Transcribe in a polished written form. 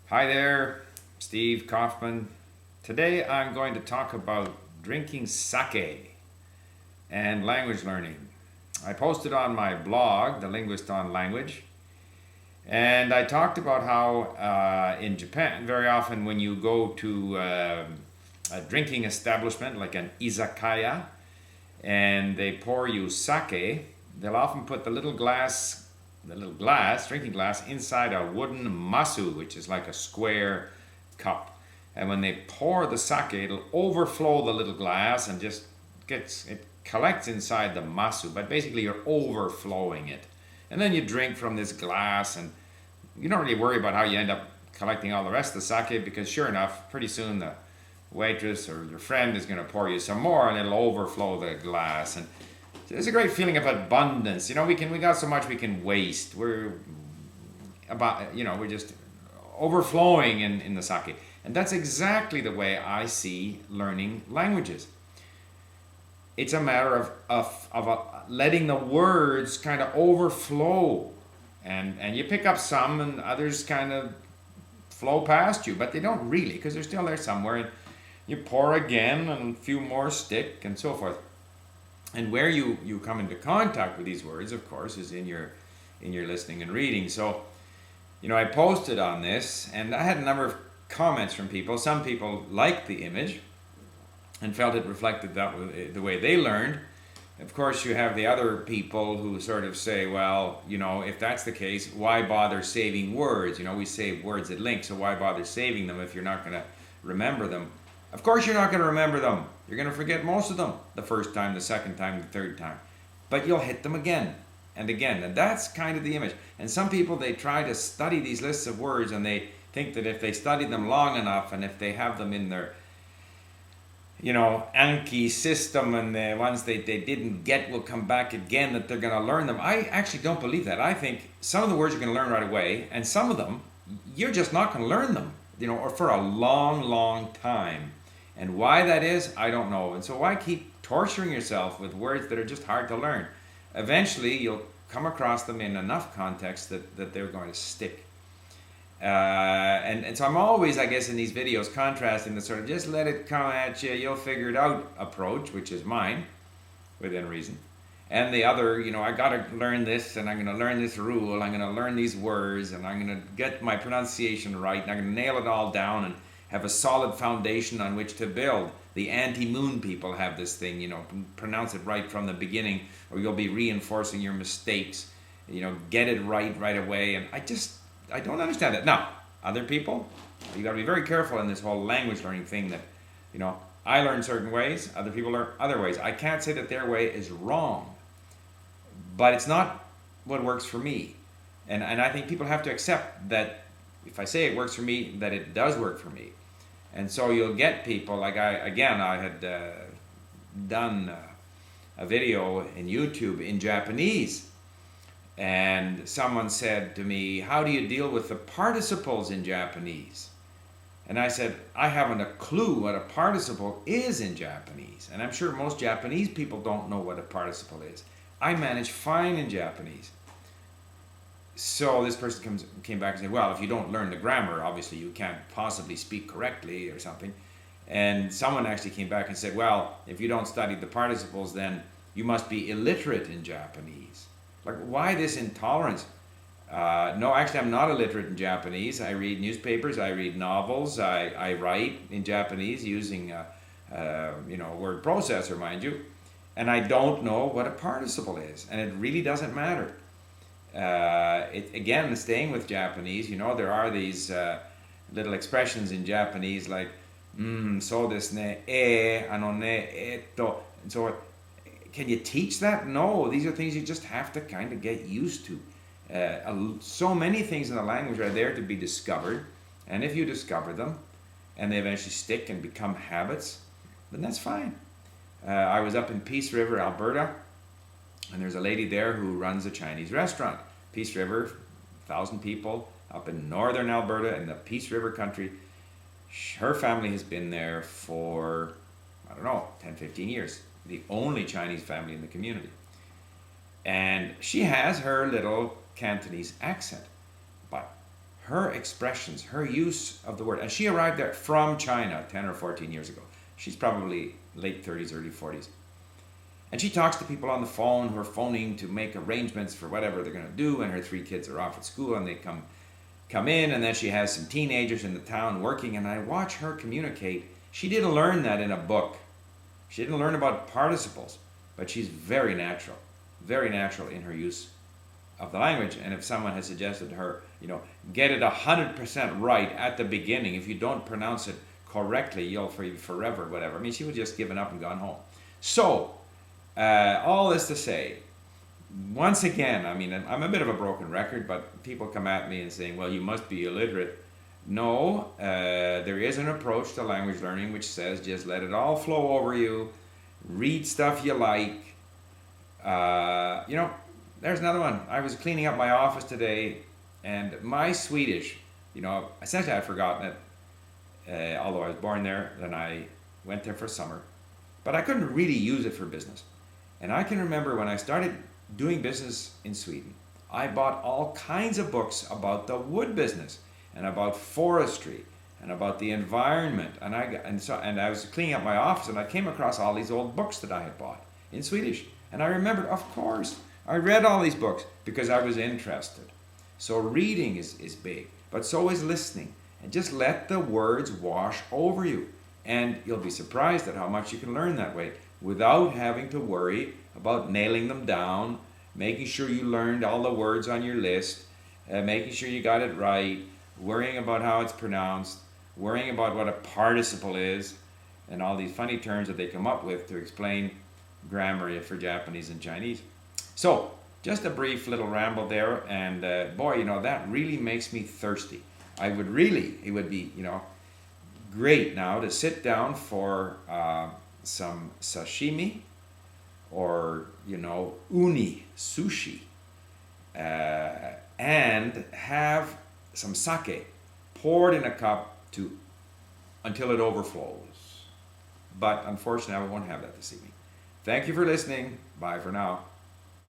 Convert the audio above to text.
Hi there, Steve Kaufman. Today I'm going to talk about drinking sake and language learning. I posted on my blog, The Linguist on Language, and I talked about how in Japan, very often when you go to a drinking establishment like an izakaya and they pour you sake, they'll often put the little glass, drinking glass, inside a wooden masu, which is like a square cup. And when they pour the sake, it'll overflow the little glass and just collects inside the masu. But basically, you're overflowing it. And then you drink from this glass, and you don't really worry about how you end up collecting all the rest of the sake because, sure enough, pretty soon the waitress or your friend is going to pour you some more and it'll overflow the glass. And there's a great feeling of abundance. We got so much we can waste. We're just overflowing in the sake. And that's exactly the way I see learning languages. It's a matter of letting the words kind of overflow. And you pick up some and others kind of flow past you, but they don't really because they're still there somewhere. And you pour again and a few more stick and so forth. And where you come into contact with these words, of course, is in your listening and reading. So, I posted on this, and I had a number of comments from people. Some people liked the image and felt it reflected the way they learned. Of course, you have the other people who sort of say, well, if that's the case, why bother saving words? We save words that link, so why bother saving them if you're not going to remember them? Of course you're not going to remember them. You're going to forget most of them the first time, the second time, the third time. But you'll hit them again and again. And that's kind of the image. And some people, they try to study these lists of words and they think that if they study them long enough and if they have them in their, Anki system and the ones they didn't get will come back again, that they're going to learn them. I actually don't believe that. I think some of the words you're going to learn right away and some of them, you're just not going to learn them, or for a long, long time. And why that is, I don't know. And so why keep torturing yourself with words that are just hard to learn? Eventually, you'll come across them in enough context that they're going to stick. And so I'm always, I guess, in these videos contrasting the sort of just let it come at you, you'll figure it out approach, which is mine, within reason. And the other, I got to learn this, and I'm going to learn this rule, I'm going to learn these words, and I'm going to get my pronunciation right, and I'm going to nail it all down and have a solid foundation on which to build. The anti-moon people have this thing, pronounce it right from the beginning, or you'll be reinforcing your mistakes. Get it right away. And I don't understand it. Now, other people, you got to be very careful in this whole language learning thing that, I learn certain ways, other people learn other ways. I can't say that their way is wrong, but it's not what works for me. And I think people have to accept that if I say it works for me, that it does work for me. And so you'll get people, like I had done a video in YouTube in Japanese. And someone said to me, how do you deal with the participles in Japanese? And I said, I haven't a clue what a participle is in Japanese. And I'm sure most Japanese people don't know what a participle is. I manage fine in Japanese. So this person came back and said, well, if you don't learn the grammar, obviously you can't possibly speak correctly or something. And someone actually came back and said, well, if you don't study the participles, then you must be illiterate in Japanese. Like, why this intolerance? No, actually, I'm not illiterate in Japanese. I read newspapers, I read novels, I write in Japanese using a word processor, mind you. And I don't know what a participle is, and it really doesn't matter. Again, staying with Japanese, there are these little expressions in Japanese like so desu ne, etto, and so on. Can you teach that? No, these are things you just have to kind of get used to. So many things in the language are there to be discovered, and if you discover them, and they eventually stick and become habits, then that's fine. I was up in Peace River, Alberta, and there's a lady there who runs a Chinese restaurant. Peace River, 1,000 people up in northern Alberta in the Peace River country. Her family has been there for, 10, 15 years. The only Chinese family in the community. And she has her little Cantonese accent. But her expressions, her use of the word, and she arrived there from China 10 or 14 years ago. She's probably late 30s, early 40s. And she talks to people on the phone who are phoning to make arrangements for whatever they're going to do, and her 3 kids are off at school, and they come in, and then she has some teenagers in the town working, and I watch her communicate. She didn't learn that in a book. She didn't learn about participles, but she's very natural in her use of the language. And if someone had suggested to her, get it 100% right at the beginning, if you don't pronounce it correctly, you'll forever, whatever. I mean, she would just given up and gone home. So, all this to say, once again, I mean, I'm a bit of a broken record, but people come at me and saying, well, you must be illiterate. No, there is an approach to language learning which says just let it all flow over you, read stuff you like. There's another one. I was cleaning up my office today, and my Swedish, essentially I'd forgotten it, although I was born there, then I went there for summer, but I couldn't really use it for business. And I can remember when I started doing business in Sweden, I bought all kinds of books about the wood business and about forestry and about the environment. And I was cleaning up my office, and I came across all these old books that I had bought in Swedish. And I remembered, of course, I read all these books because I was interested. So reading is big, but so is listening. And just let the words wash over you. And you'll be surprised at how much you can learn that way without having to worry about nailing them down, making sure you learned all the words on your list, making sure you got it right, worrying about how it's pronounced, worrying about what a participle is, and all these funny terms that they come up with to explain grammar for Japanese and Chinese. So, just a brief little ramble there, and boy, that really makes me thirsty. It would be, great now to sit down for some sashimi or, uni, sushi, and have some sake poured in a cup until it overflows. But unfortunately, I won't have that this evening. Thank you for listening. Bye for now.